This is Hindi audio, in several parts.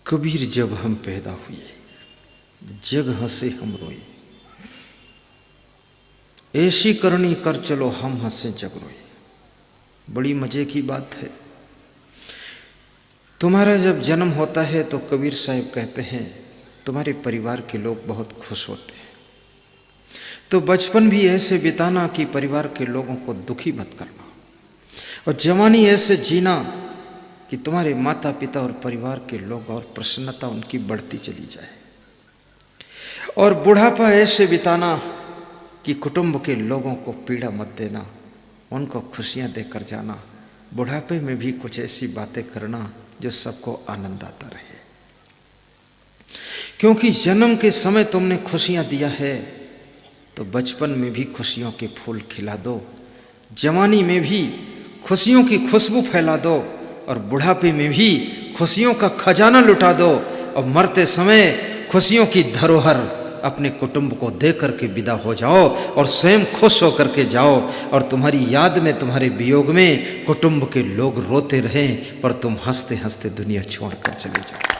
कबीर जब हम पैदा हुए जग हंसे हम रोए, ऐसी करनी कर चलो हम हंसे जग रोए। बड़ी मजे की बात है। तुम्हारा जब जन्म होता है तो कबीर साहब कहते हैं तुम्हारे परिवार के लोग बहुत खुश होते हैं। तो बचपन भी ऐसे बिताना कि परिवार के लोगों को दुखी मत करना, और जवानी ऐसे जीना कि तुम्हारे माता पिता और परिवार के लोग और प्रसन्नता उनकी बढ़ती चली जाए, और बुढ़ापा ऐसे बिताना कि कुटुंब के लोगों को पीड़ा मत देना, उनको खुशियां देकर जाना। बुढ़ापे में भी कुछ ऐसी बातें करना जो सबको आनंद आता रहे, क्योंकि जन्म के समय तुमने खुशियां दिया है तो बचपन में भी खुशियों के फूल खिला दो, जवानी में भी खुशियों की खुशबू फैला दो, और बुढ़ापे में भी खुशियों का खजाना लुटा दो, और मरते समय खुशियों की धरोहर अपने कुटुंब को दे करके विदा हो जाओ, और स्वयं खुश होकर के जाओ, और तुम्हारी याद में तुम्हारे वियोग में कुटुंब के लोग रोते रहें पर तुम हंसते हंसते दुनिया छोड़कर चले जाओ।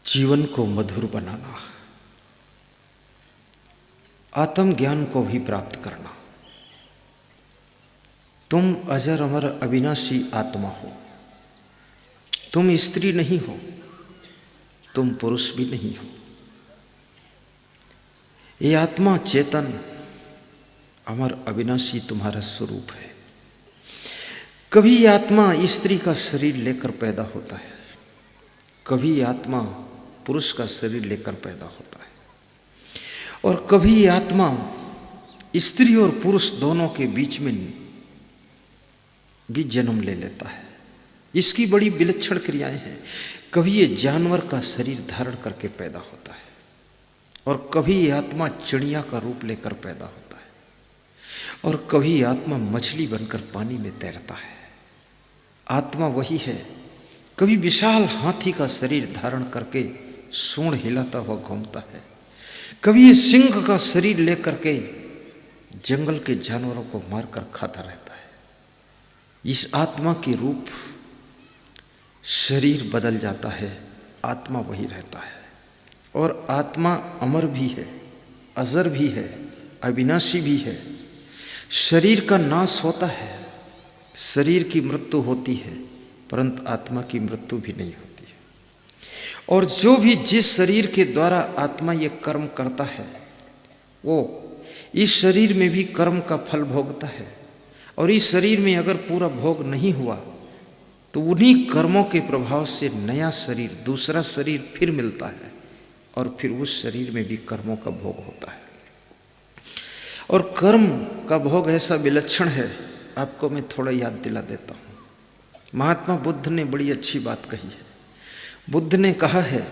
जीवन को मधुर बनाना, आत्मज्ञान को भी प्राप्त करना। तुम अजर अमर अविनाशी आत्मा हो, तुम स्त्री नहीं हो, तुम पुरुष भी नहीं हो। ये आत्मा चेतन अमर अविनाशी तुम्हारा स्वरूप है। कभी ये आत्मा स्त्री का शरीर लेकर पैदा होता है, कभी आत्मा पुरुष का शरीर लेकर पैदा होता है, और कभी आत्मा स्त्री और पुरुष दोनों के बीच में भी जन्म ले लेता है। इसकी बड़ी विलक्षण क्रियाएं हैं। कभी ये जानवर का शरीर धारण करके पैदा होता है, और कभी ये आत्मा चिड़िया का रूप लेकर पैदा होता है, और कभी आत्मा मछली बनकर पानी में तैरता है। आत्मा वही है। कभी विशाल हाथी का शरीर धारण करके सूंड हिलाता हुआ घूमता है, कभी ये सिंह का शरीर लेकर के जंगल के जानवरों को मारकर खाता रहता है। इस आत्मा के रूप शरीर बदल जाता है, आत्मा वही रहता है। और आत्मा अमर भी है, अजर भी है, अविनाशी भी है। शरीर का नाश होता है, शरीर की मृत्यु होती है, परंतु आत्मा की मृत्यु भी नहीं होती है। और जो भी जिस शरीर के द्वारा आत्मा ये कर्म करता है वो इस शरीर में भी कर्म का फल भोगता है, और इस शरीर में अगर पूरा भोग नहीं हुआ तो उन्हीं कर्मों के प्रभाव से नया शरीर, दूसरा शरीर फिर मिलता है, और फिर उस शरीर में भी कर्मों का भोग होता है। और कर्म का भोग ऐसा विलक्षण है, आपको मैं थोड़ा याद दिला देता हूँ। महात्मा बुद्ध ने बड़ी अच्छी बात कही है। बुद्ध ने कहा है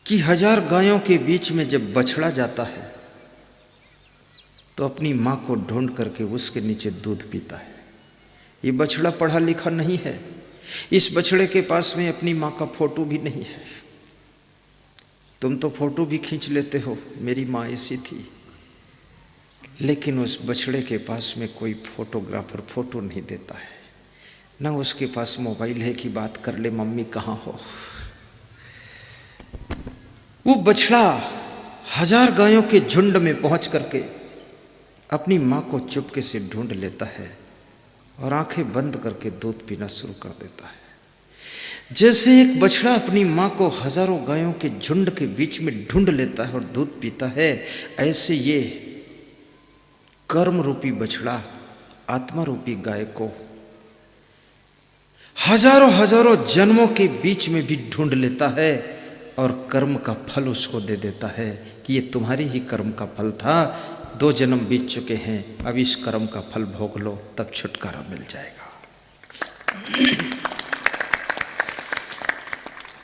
कि 1000 गायों के बीच में जब बछड़ा जाता है तो अपनी माँ को ढूंढ करके उसके नीचे दूध पीता है। ये बछड़ा पढ़ा लिखा नहीं है, इस बछड़े के पास में अपनी माँ का फोटो भी नहीं है। तुम तो फोटो भी खींच लेते हो, मेरी माँ ऐसी थी, लेकिन उस बछड़े के पास में कोई फोटोग्राफर फोटो नहीं देता है, ना उसके पास मोबाइल है कि बात कर ले मम्मी कहाँ हो। वो बछड़ा 1000 गायों के झुंड में पहुंच करके अपनी माँ को चुपके से ढूंढ लेता है और आंखें बंद करके दूध पीना शुरू कर देता है। जैसे एक बछड़ा अपनी माँ को हजारों गायों के झुंड के बीच में ढूंढ लेता है और दूध पीता है, ऐसे ये कर्म रूपी बछड़ा आत्मा रूपी गाय को हजारों हजारों जन्मों के बीच में भी ढूंढ लेता है, और कर्म का फल उसको दे देता है कि ये तुम्हारी ही कर्म का फल था, 2 जन्म बीत चुके हैं, अब इस कर्म का फल भोग लो, तब छुटकारा मिल जाएगा।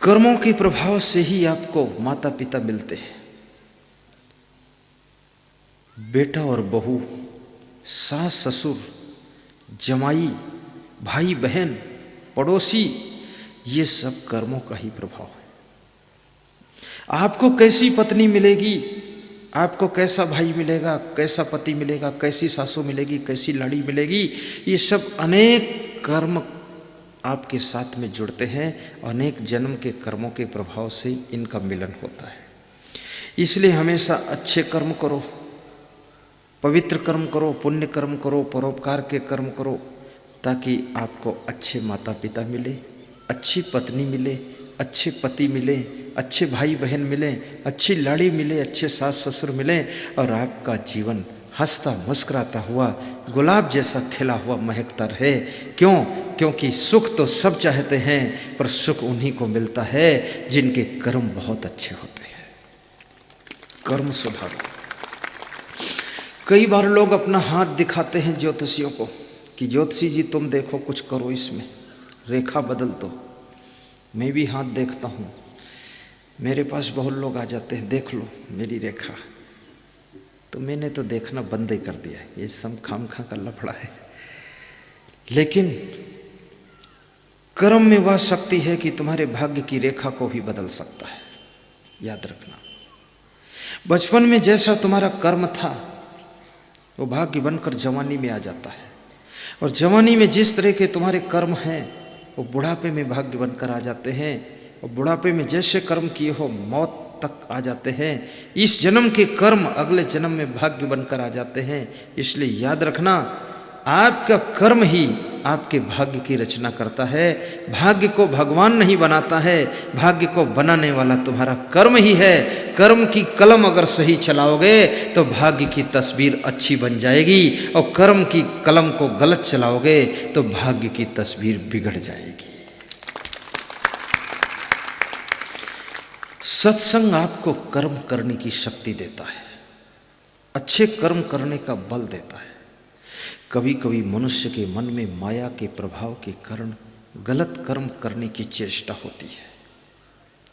कर्मों के प्रभाव से ही आपको माता पिता मिलते हैं। बेटा और बहू, सास ससुर, जमाई, भाई बहन, पड़ोसी, ये सब कर्मों का ही प्रभाव है। आपको कैसी पत्नी मिलेगी आपको कैसा भाई मिलेगा, कैसा पति मिलेगा, कैसी सासू मिलेगी, कैसी लाड़ी मिलेगी, ये सब अनेक कर्म आपके साथ में जुड़ते हैं। अनेक जन्म के कर्मों के प्रभाव से इनका मिलन होता है। इसलिए हमेशा अच्छे कर्म करो, पवित्र कर्म करो, पुण्य कर्म करो, परोपकार के कर्म करो, ताकि आपको अच्छे माता पिता मिले, अच्छी पत्नी मिले, अच्छे पति मिले, अच्छे भाई बहन मिले, अच्छी लाड़ी मिले, अच्छे सास ससुर मिले, और आपका जीवन हंसता मुस्कुराता हुआ गुलाब जैसा खिला हुआ महकता रहे। क्यों? क्योंकि सुख तो सब चाहते हैं, पर सुख उन्हीं को मिलता है जिनके कर्म बहुत अच्छे होते हैं। कर्म सुधारो। कई बार लोग अपना हाथ दिखाते हैं ज्योतिषियों को कि ज्योतिषी जी तुम देखो, कुछ करो, इसमें रेखा बदल दो। मैं भी हाथ देखता हूँ, मेरे पास बहुत लोग आ जाते हैं, देख लो मेरी रेखा। तो मैंने तो देखना बंद ही कर दिया, ये सब खामखा का लफड़ा है। लेकिन कर्म में वह शक्ति है कि तुम्हारे भाग्य की रेखा को भी बदल सकता है, याद रखना। बचपन में जैसा तुम्हारा कर्म था वो भाग्य बनकर जवानी में आ जाता है, और जवानी में जिस तरह के तुम्हारे कर्म हैं वो बुढ़ापे में भाग्य बनकर आ जाते हैं, और बुढ़ापे में जैसे कर्म किए हो मौत तक आ जाते हैं। इस जन्म के कर्म अगले जन्म में भाग्य बनकर आ जाते हैं। इसलिए याद रखना, आपका कर्म ही आपके भाग्य की रचना करता है। भाग्य को भगवान नहीं बनाता है, भाग्य को बनाने वाला तुम्हारा कर्म ही है। कर्म की कलम अगर सही चलाओगे तो भाग्य की तस्वीर अच्छी बन जाएगी, और कर्म की कलम को गलत चलाओगे तो भाग्य की तस्वीर बिगड़ जाएगी। सत्संग आपको कर्म करने की शक्ति देता है, अच्छे कर्म करने का बल देता है। कभी कभी मनुष्य के मन में माया के प्रभाव के कारण गलत कर्म करने की चेष्टा होती है,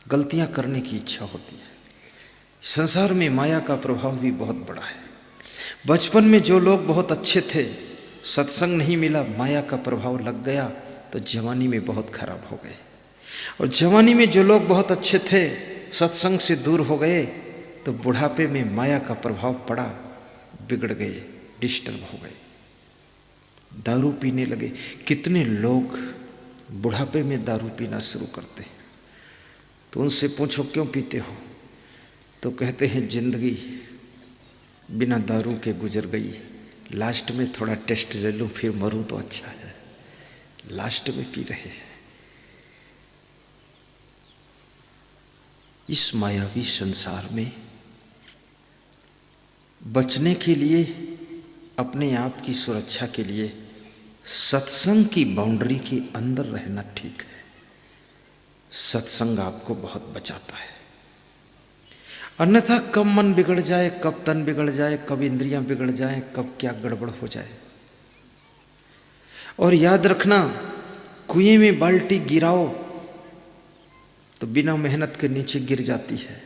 गलतियां करने की इच्छा होती है। संसार में माया का प्रभाव भी बहुत बड़ा है। बचपन में जो लोग बहुत अच्छे थे, सत्संग नहीं मिला, माया का प्रभाव लग गया, तो जवानी में बहुत खराब हो गए। और जवानी में जो लोग बहुत अच्छे थे, सत्संग से दूर हो गए, तो बुढ़ापे में माया का प्रभाव पड़ा, बिगड़ गए, डिस्टर्ब हो गए, दारू पीने लगे। कितने लोग बुढ़ापे में दारू पीना शुरू करते हैं, तो उनसे पूछो क्यों पीते हो, तो कहते हैं जिंदगी बिना दारू के गुजर गई, लास्ट में थोड़ा टेस्ट ले लूं फिर मरूं तो अच्छा है, लास्ट में पी रहे हैं। इस मायावी संसार में बचने के लिए, अपने आप की सुरक्षा के लिए सत्संग की बाउंड्री के अंदर रहना ठीक है। सत्संग आपको बहुत बचाता है, अन्यथा कब मन बिगड़ जाए, कब तन बिगड़ जाए, कब इंद्रियां बिगड़ जाए, कब क्या गड़बड़ हो जाए। और याद रखना, कुएं में बाल्टी गिराओ तो बिना मेहनत के नीचे गिर जाती है,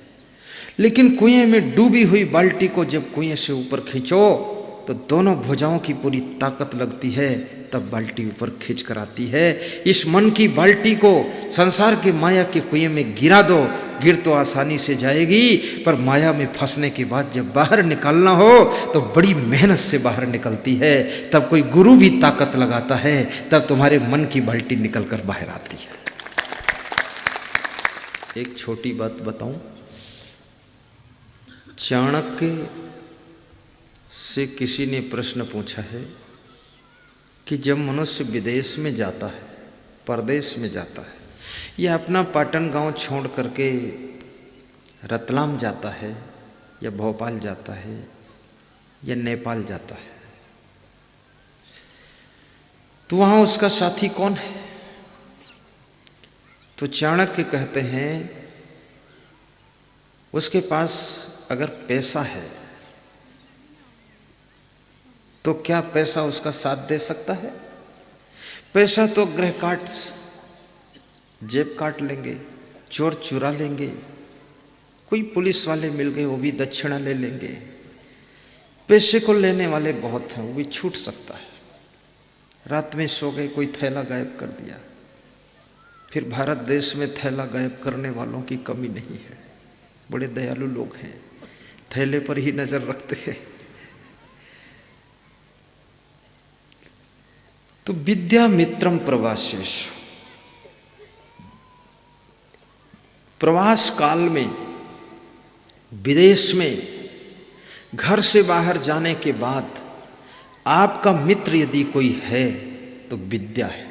लेकिन कुएं में डूबी हुई बाल्टी को जब कुएं से ऊपर खींचो तो दोनों भुजाओं की पूरी ताकत लगती है, तब बाल्टी ऊपर खींच कर आती है। इस मन की बाल्टी को संसार के माया के कुएं में गिरा दो, गिर तो आसानी से जाएगी, पर माया में फंसने के बाद जब बाहर निकालना हो तो बड़ी मेहनत से बाहर निकलती है। तब कोई गुरु भी ताकत लगाता है, तब तुम्हारे मन की बाल्टी निकल कर बाहर आती है। एक छोटी बात बताऊं, चाणक्य से किसी ने प्रश्न पूछा है कि जब मनुष्य विदेश में जाता है, परदेश में जाता है, या अपना पाटन गांव छोड़ करके रतलाम जाता है, या भोपाल जाता है, या नेपाल जाता है, तो वहाँ उसका साथी कौन है? तो चाणक्य कहते हैं उसके पास अगर पैसा है तो क्या पैसा उसका साथ दे सकता है? पैसा तो गृह काट, जेब काट लेंगे, चोर चुरा लेंगे, कोई पुलिस वाले मिल गए वो भी दक्षिणा ले लेंगे। पैसे को लेने वाले बहुत हैं, वो भी छूट सकता है। रात में सो गए, कोई थैला गायब कर दिया, फिर भारत देश में थैला गायब करने वालों की कमी नहीं है, बड़े दयालु लोग हैं। थैले पर ही नजर रखते हैं। तो विद्या मित्रम प्रवासेषु, प्रवास काल में, विदेश में, घर से बाहर जाने के बाद आपका मित्र यदि कोई है तो विद्या है।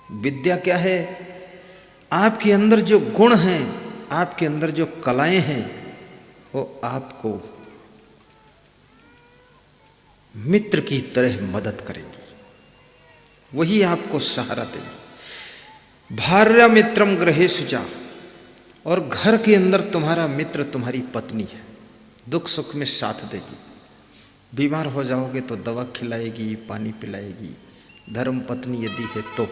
विद्या क्या है? आपके अंदर जो गुण हैं, आपके अंदर जो कलाएं हैं, वो आपको मित्र की तरह मदद करेगी, वही आपको सहारा देगी। भार्या मित्रम गृहेषु च, और घर के अंदर तुम्हारा मित्र तुम्हारी पत्नी है, दुख सुख में साथ देगी। बीमार हो जाओगे तो दवा खिलाएगी, पानी पिलाएगी। धर्म पत्नी यदि है तो,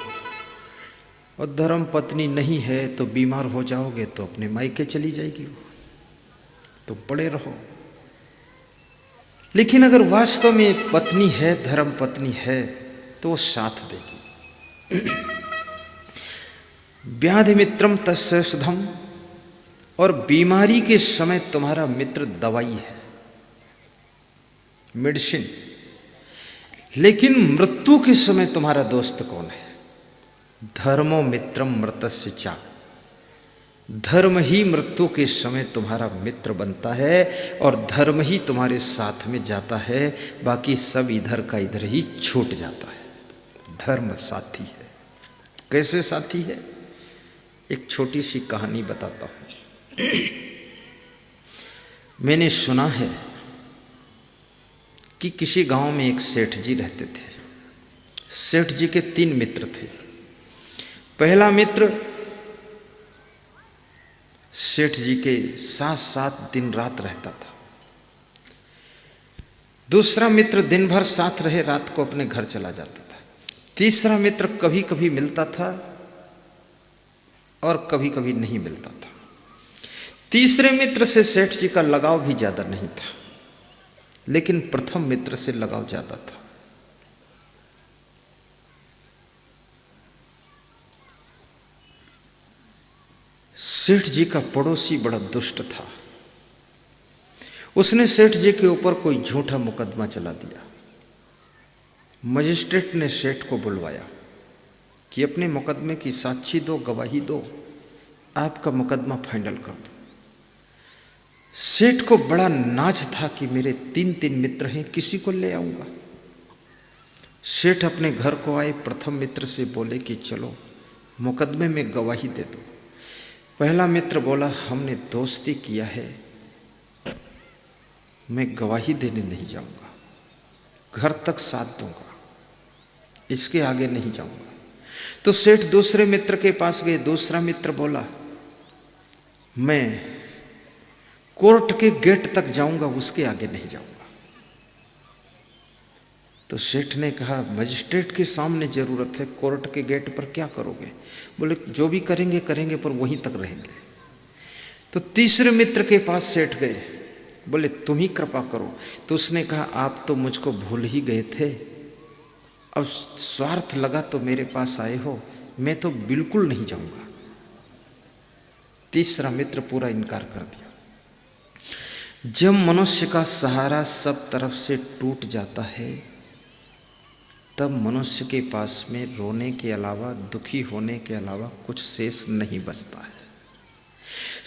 और धर्म पत्नी नहीं है तो बीमार हो जाओगे तो अपने मायके चली जाएगी, तुम पड़े रहो। लेकिन अगर वास्तव में पत्नी है, धर्म पत्नी है, तो वो साथ देगी। व्याधि मित्रम तस्य सुधम, और बीमारी के समय तुम्हारा मित्र दवाई है, मेडिसिन। लेकिन मृत्यु के समय तुम्हारा दोस्त कौन है? धर्मो मित्रम मृतस्य च, धर्म ही मृत्यु के समय तुम्हारा मित्र बनता है और धर्म ही तुम्हारे साथ में जाता है, बाकी सब इधर का इधर ही छूट जाता है। धर्म साथी है। कैसे साथी है? एक छोटी सी कहानी बताता हूं। मैंने सुना है कि किसी गांव में एक सेठ जी रहते थे। सेठ जी के 3 मित्र थे। पहला मित्र सेठ जी के साथ साथ दिन रात रहता था। दूसरा मित्र दिन भर साथ रहे, रात को अपने घर चला जाता था। तीसरा मित्र कभी कभी मिलता था और कभी कभी नहीं मिलता था। तीसरे मित्र से सेठ जी का लगाव भी ज्यादा नहीं था, लेकिन प्रथम मित्र से लगाव ज्यादा था। सेठ जी का पड़ोसी बड़ा दुष्ट था। उसने सेठ जी के ऊपर कोई झूठा मुकदमा चला दिया। मजिस्ट्रेट ने सेठ को बुलवाया कि अपने मुकदमे की साक्षी दो, गवाही दो, आपका मुकदमा फाइनल कर दो। सेठ को बड़ा नाज था कि मेरे 3 मित्र हैं, किसी को ले आऊंगा। सेठ अपने घर को आए, प्रथम मित्र से बोले कि चलो मुकदमे में गवाही दे दो। पहला मित्र बोला, हमने दोस्ती किया है, मैं गवाही देने नहीं जाऊंगा, घर तक साथ दूंगा, इसके आगे नहीं जाऊंगा। तो सेठ दूसरे मित्र के पास गए। दूसरा मित्र बोला, मैं कोर्ट के गेट तक जाऊंगा, उसके आगे नहीं जाऊंगा। तो सेठ ने कहा, मजिस्ट्रेट के सामने जरूरत है, कोर्ट के गेट पर क्या करोगे? बोले, जो भी करेंगे करेंगे, पर वहीं तक रहेंगे। तो तीसरे मित्र के पास सेठ गए, बोले तुम ही कृपा करो। तो उसने कहा, आप तो मुझको भूल ही गए थे, अब स्वार्थ लगा तो मेरे पास आए हो, मैं तो बिल्कुल नहीं जाऊंगा। तीसरा मित्र पूरा इनकार कर दिया। जब मनुष्य का सहारा सब तरफ से टूट जाता है, तब मनुष्य के पास में रोने के अलावा, दुखी होने के अलावा कुछ शेष नहीं बचता है।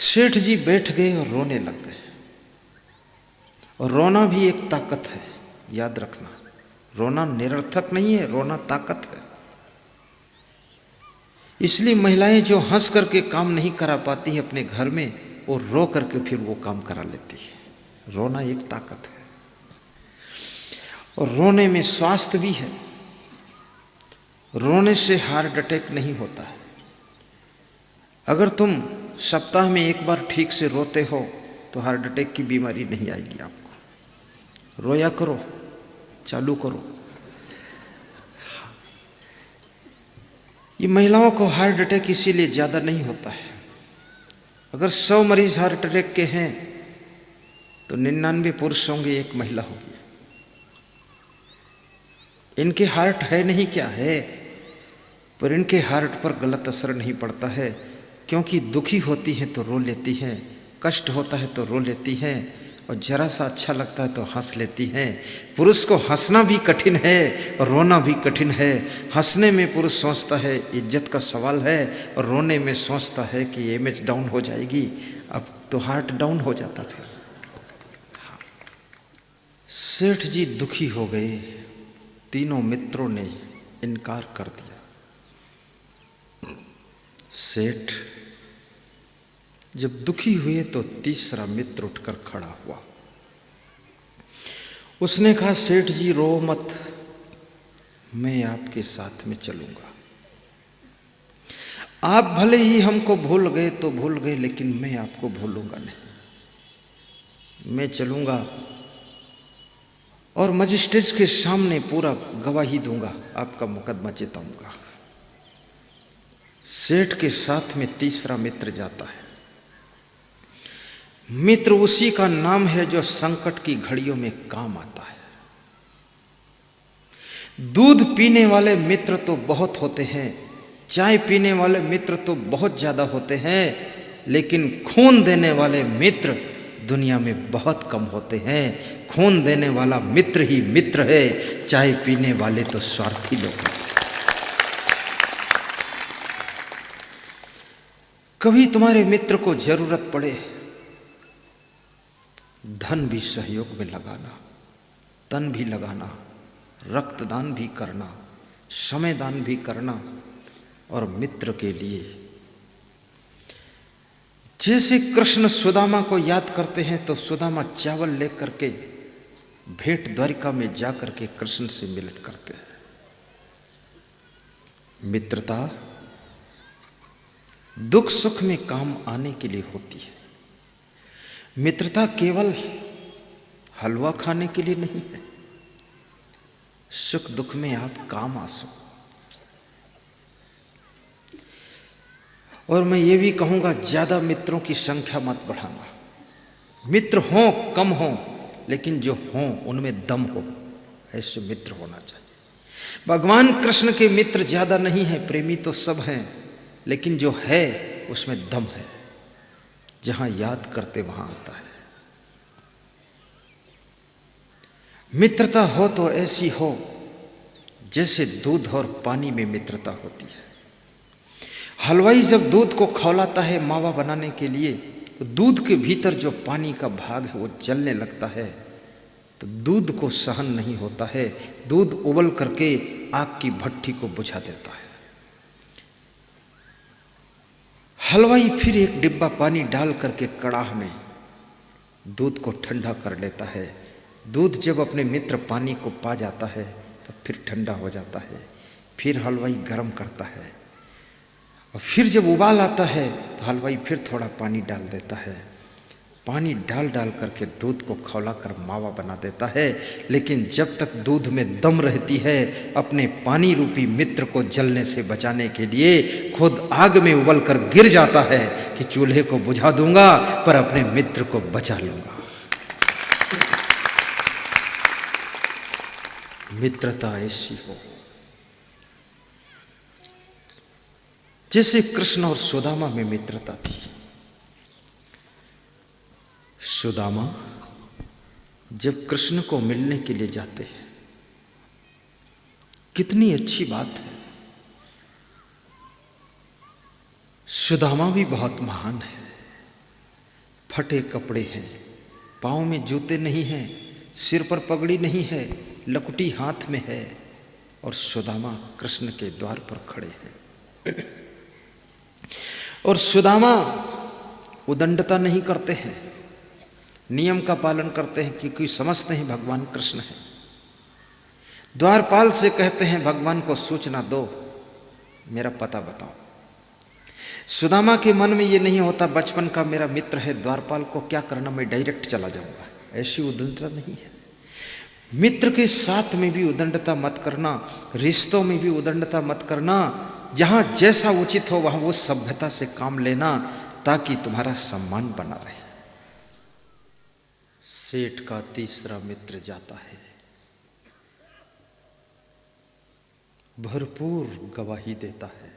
सेठ जी बैठ गए और रोने लग गए। और रोना भी एक ताकत है, याद रखना। रोना निरर्थक नहीं है, रोना ताकत है। इसलिए महिलाएं जो हंस करके काम नहीं करा पाती हैं अपने घर में, वो रो करके फिर वो काम करा लेती है। रोना एक ताकत है, और रोने में स्वास्थ्य भी है। रोने से हार्ट अटैक नहीं होता है। अगर तुम सप्ताह में एक बार ठीक से रोते हो तो हार्ट अटैक की बीमारी नहीं आएगी आपको। रोया करो, चालू करो। ये महिलाओं को हार्ट अटैक इसीलिए ज़्यादा नहीं होता है। अगर 100 मरीज हार्ट अटैक के हैं तो 99 पुरुष होंगे, 1 महिला होगी। इनके हार्ट है नहीं, क्या है, पर इनके हार्ट पर गलत असर नहीं पड़ता है, क्योंकि दुखी होती हैं तो रो लेती हैं, कष्ट होता है तो रो लेती हैं, और जरा सा अच्छा लगता है तो हंस लेती हैं। पुरुष को हंसना भी कठिन है और रोना भी कठिन है। हंसने में पुरुष सोचता है इज्जत का सवाल है, और रोने में सोचता है कि इमेज डाउन हो जाएगी। अब तो हार्ट डाउन हो जाता फिर। सेठ जी दुखी हो गए। तीनों मित्रों ने इनकार कर दिया। सेठ जब दुखी हुए तो तीसरा मित्र उठकर खड़ा हुआ। उसने कहा, सेठ जी रो मत, मैं आपके साथ में चलूंगा। आप भले ही हमको भूल गए तो भूल गए, लेकिन मैं आपको भूलूंगा नहीं। मैं चलूंगा और मजिस्ट्रेट के सामने पूरा गवाही दूंगा, आपका मुकदमा जिताऊंगा। सेठ के साथ में तीसरा मित्र जाता है। मित्र उसी का नाम है जो संकट की घड़ियों में काम आता है। दूध पीने वाले मित्र तो बहुत होते हैं, चाय पीने वाले मित्र तो बहुत ज्यादा होते हैं, लेकिन खून देने वाले मित्र दुनिया में बहुत कम होते हैं। खून देने वाला मित्र ही मित्र है, चाय पीने वाले तो स्वार्थी लोग हैं। कभी तुम्हारे मित्र को जरूरत पड़े, धन भी सहयोग में लगाना, तन भी लगाना, रक्तदान भी करना, समय दान भी करना। और मित्र के लिए जैसे कृष्ण सुदामा को याद करते हैं तो सुदामा चावल लेकर के भेंट द्वारिका में जाकर के कृष्ण से मिलन करते हैं। मित्रता दुख सुख में काम आने के लिए होती है। मित्रता केवल हलवा खाने के लिए नहीं है, सुख दुख में आप काम आ सको। और मैं ये भी कहूंगा, ज्यादा मित्रों की संख्या मत बढ़ाना। मित्र हों कम हों, लेकिन जो हों उनमें दम हो, ऐसे मित्र होना चाहिए। भगवान कृष्ण के मित्र ज्यादा नहीं है, प्रेमी तो सब हैं, लेकिन जो है उसमें दम है। जहां याद करते वहां आता है। मित्रता हो तो ऐसी हो जैसे दूध और पानी में मित्रता होती है। हलवाई जब दूध को खौलाता है मावा बनाने के लिए, तो दूध के भीतर जो पानी का भाग है वो जलने लगता है, तो दूध को सहन नहीं होता है। दूध उबल करके आग की भट्ठी को बुझा देता है। हलवाई फिर एक डिब्बा पानी डाल करके कड़ाह में दूध को ठंडा कर लेता है। दूध जब अपने मित्र पानी को पा जाता है तो फिर ठंडा हो जाता है। फिर हलवाई गर्म करता है, और फिर जब उबाल आता है तो हलवाई फिर थोड़ा पानी डाल देता है। पानी डाल डाल करके दूध को खौला कर मावा बना देता है। लेकिन जब तक दूध में दम रहती है, अपने पानी रूपी मित्र को जलने से बचाने के लिए खुद आग में उबल कर गिर जाता है कि चूल्हे को बुझा दूंगा पर अपने मित्र को बचा लूंगा। मित्रता ऐसी हो जैसे कृष्ण और सुदामा में मित्रता थी। सुदामा जब कृष्ण को मिलने के लिए जाते हैं, कितनी अच्छी बात है। सुदामा भी बहुत महान है। फटे कपड़े हैं, पांव में जूते नहीं हैं, सिर पर पगड़ी नहीं है, लकुटी हाथ में है, और सुदामा कृष्ण के द्वार पर खड़े हैं। और सुदामा उदंडता नहीं करते हैं, नियम का पालन करते हैं, क्योंकि समझते हैं भगवान कृष्ण है। द्वारपाल से कहते हैं भगवान को सूचना दो, मेरा पता बताओ। सुदामा के मन में ये नहीं होता बचपन का मेरा मित्र है, द्वारपाल को क्या करना, मैं डायरेक्ट चला जाऊंगा। ऐसी उदंडता नहीं है। मित्र के साथ में भी उदंडता मत करना, रिश्तों में भी उदंडता मत करना। जहां जैसा उचित हो वहां वो सभ्यता से काम लेना, ताकि तुम्हारा सम्मान बना रहे। सेठ का तीसरा मित्र जाता है, भरपूर गवाही देता है,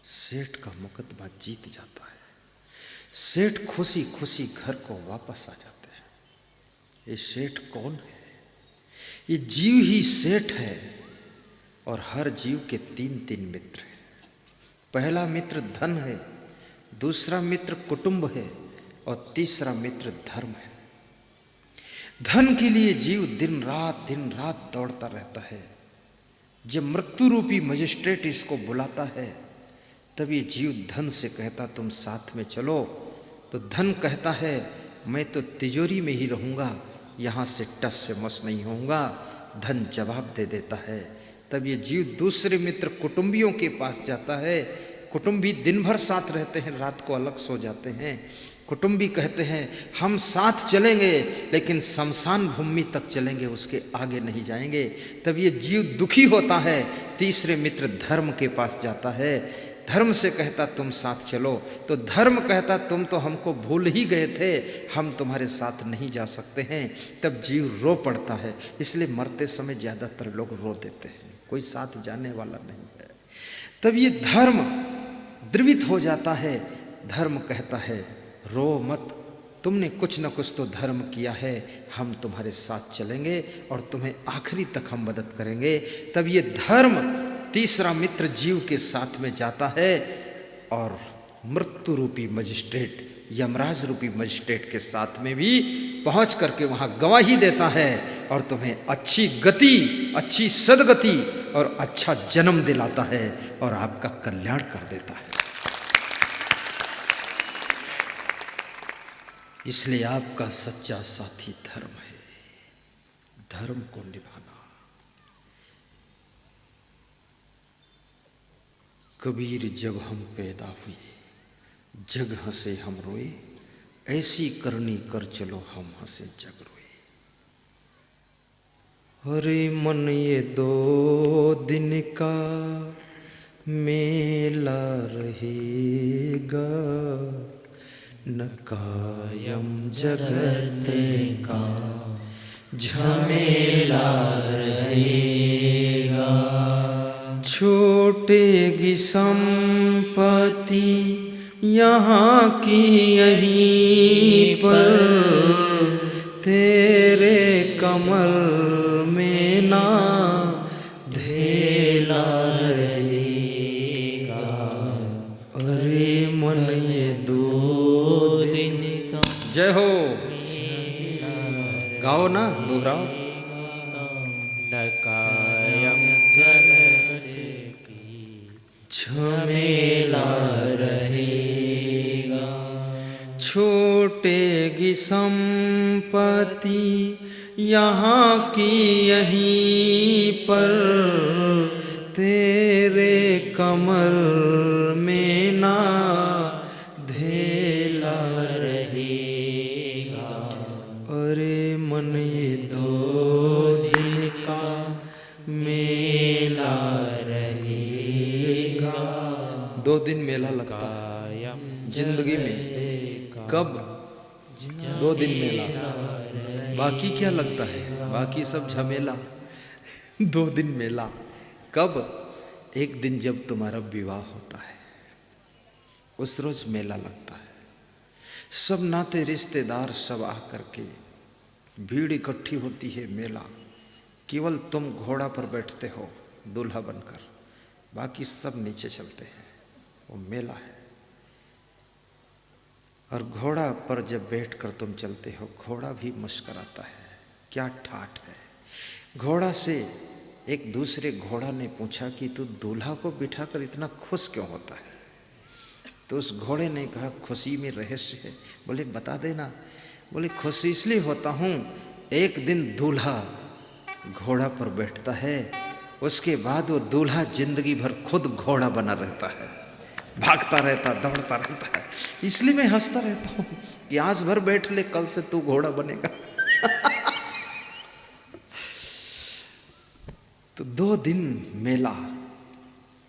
सेठ का मुकदमा जीत जाता है। सेठ खुशी खुशी घर को वापस आ जाते हैं। ये सेठ कौन है? ये जीव ही सेठ है। और हर जीव के तीन तीन मित्र हैं। पहला मित्र धन है, दूसरा मित्र कुटुंब है और तीसरा मित्र धर्म है। धन के लिए जीव दिन रात दौड़ता रहता है। जब मृत्यु रूपी मजिस्ट्रेट इसको बुलाता है तब ये जीव धन से कहता तुम साथ में चलो, तो धन कहता है मैं तो तिजोरी में ही रहूँगा, यहाँ से टस से मस नहीं होऊंगा। धन जवाब दे देता है। तब ये जीव दूसरे मित्र कुटुंबियों के पास जाता है। कुटुंबी दिन भर साथ रहते हैं, रात को अलग सो जाते हैं। कुटुंबी कहते हैं हम साथ चलेंगे लेकिन शमशान भूमि तक चलेंगे, उसके आगे नहीं जाएंगे। तब ये जीव दुखी होता है, तीसरे मित्र धर्म के पास जाता है। धर्म से कहता तुम साथ चलो, तो धर्म कहता तुम तो हमको भूल ही गए थे, हम तुम्हारे साथ नहीं जा सकते हैं। तब जीव रो पड़ता है। इसलिए मरते समय ज़्यादातर लोग रो देते हैं, कोई साथ जाने वाला नहीं है। तब ये धर्म द्रवित हो जाता है। धर्म कहता है रो मत, तुमने कुछ न कुछ तो धर्म किया है, हम तुम्हारे साथ चलेंगे और तुम्हें आखिरी तक हम मदद करेंगे। तब ये धर्म तीसरा मित्र जीव के साथ में जाता है और मृत्यु रूपी मजिस्ट्रेट, यमराज रूपी मजिस्ट्रेट के साथ में भी पहुंच करके वहां गवाही देता है और तुम्हें अच्छी गति, अच्छी सदगति और अच्छा जन्म दिलाता है और आपका कल्याण कर देता है। इसलिए आपका सच्चा साथी धर्म है। धर्म को निभाना। कबीर जब हम पैदा हुए, जग हंसे हम रोए, ऐसी करनी कर चलो हम हंसे जग रोए। अरे मन ये 2 दिन का मेला रहेगा, न कायम जगत का झमेला रहेगा। छूटेगी संपत्ति यहाँ की यहीं पर, तेरे कमर में ना धेला रहेगा। अरे मन ये 2 दिन का। जय हो। गाओ ना, दोहराओ। कायम जगत की झमेला रहेगा। छूटेगी संपत्ति यहाँ की यहीं पर, तेरे कमर में ना धेला रहेगा। अरे मन ये 2 दिन का मेला रहेगा। 2 दिन मेला लगता है जिंदगी में। कब? 2 दिन मेला, बाकी क्या लगता है? बाकी सब झमेला। 2 दिन मेला कब? एक दिन जब तुम्हारा विवाह होता है, उस रोज मेला लगता है। सब नाते रिश्तेदार सब आकर के भीड़ इकट्ठी होती है। मेला केवल तुम घोड़ा पर बैठते हो दूल्हा बनकर, बाकी सब नीचे चलते हैं। वो मेला है। और घोड़ा पर जब बैठकर तुम चलते हो, घोड़ा भी मुस्कुराता है। क्या ठाठ है। घोड़ा से एक दूसरे घोड़ा ने पूछा कि तू दूल्हा को बिठाकर इतना खुश क्यों होता है? तो उस घोड़े ने कहा खुशी में रहस्य है। बोले बता देना। बोले खुश इसलिए होता हूँ, एक दिन दूल्हा घोड़ा पर बैठता है, उसके बाद वो दूल्हा जिंदगी भर खुद घोड़ा बना रहता है, भागता रहता, दौड़ता रहता है। इसलिए मैं हंसता रहता हूँ कि आज भर बैठ ले, कल से तू घोड़ा बनेगा। तो 2 दिन मेला।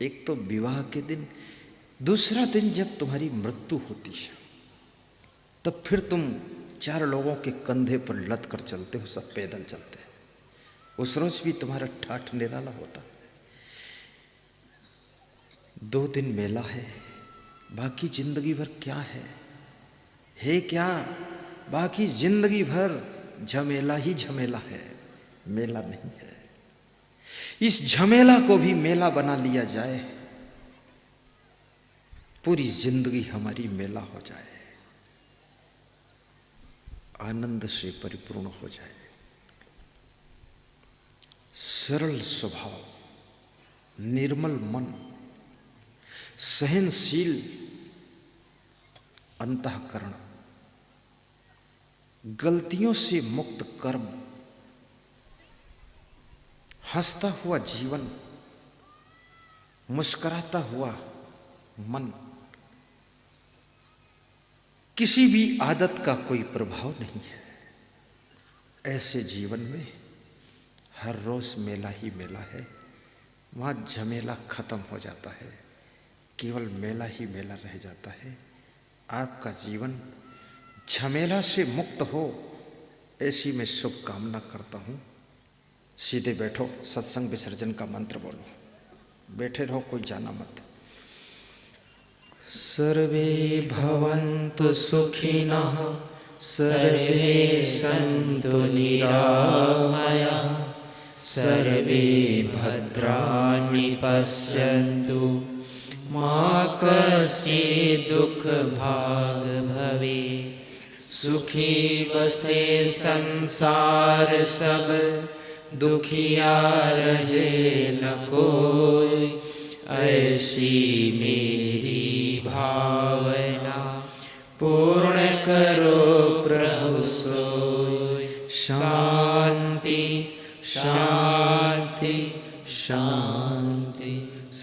एक तो विवाह के दिन, दूसरा दिन जब तुम्हारी मृत्यु होती है, तब फिर तुम 4 लोगों के कंधे पर लद कर चलते हो, सब पैदल चलते हैं। उस रोज भी तुम्हारा ठाठ निराला होता है। 2 दिन मेला है, बाकी जिंदगी भर क्या है क्या? बाकी जिंदगी भर झमेला ही झमेला है, मेला नहीं है। इस झमेला को भी मेला बना लिया जाए, पूरी जिंदगी हमारी मेला हो जाए, आनंद से परिपूर्ण हो जाए। सरल स्वभाव, निर्मल मन, सहनशील अंतःकरण, गलतियों से मुक्त कर्म, हंसता हुआ जीवन, मुस्कुराता हुआ मन, किसी भी आदत का कोई प्रभाव नहीं है। ऐसे जीवन में हर रोज मेला ही मेला है, वहाँ झमेला खत्म हो जाता है, केवल मेला ही मेला रह जाता है। आपका जीवन झमेला से मुक्त हो, ऐसी मैं शुभकामना करता हूँ। सीधे बैठो, सत्संग विसर्जन का मंत्र बोलो, बैठे रहो, कोई जाना मत। सर्वे भवन्तु सुखिनः, सर्वे सन्तु निरामयाः, सर्वे भद्राणि पश्यन्तु, मा कश्चित् दुःखभाग् भवेत्। सुखी बसे संसार सब, दुखिया रहे न कोई, ऐसी मेरी भावना पूर्ण करो प्रभु सोई। शांति शांति।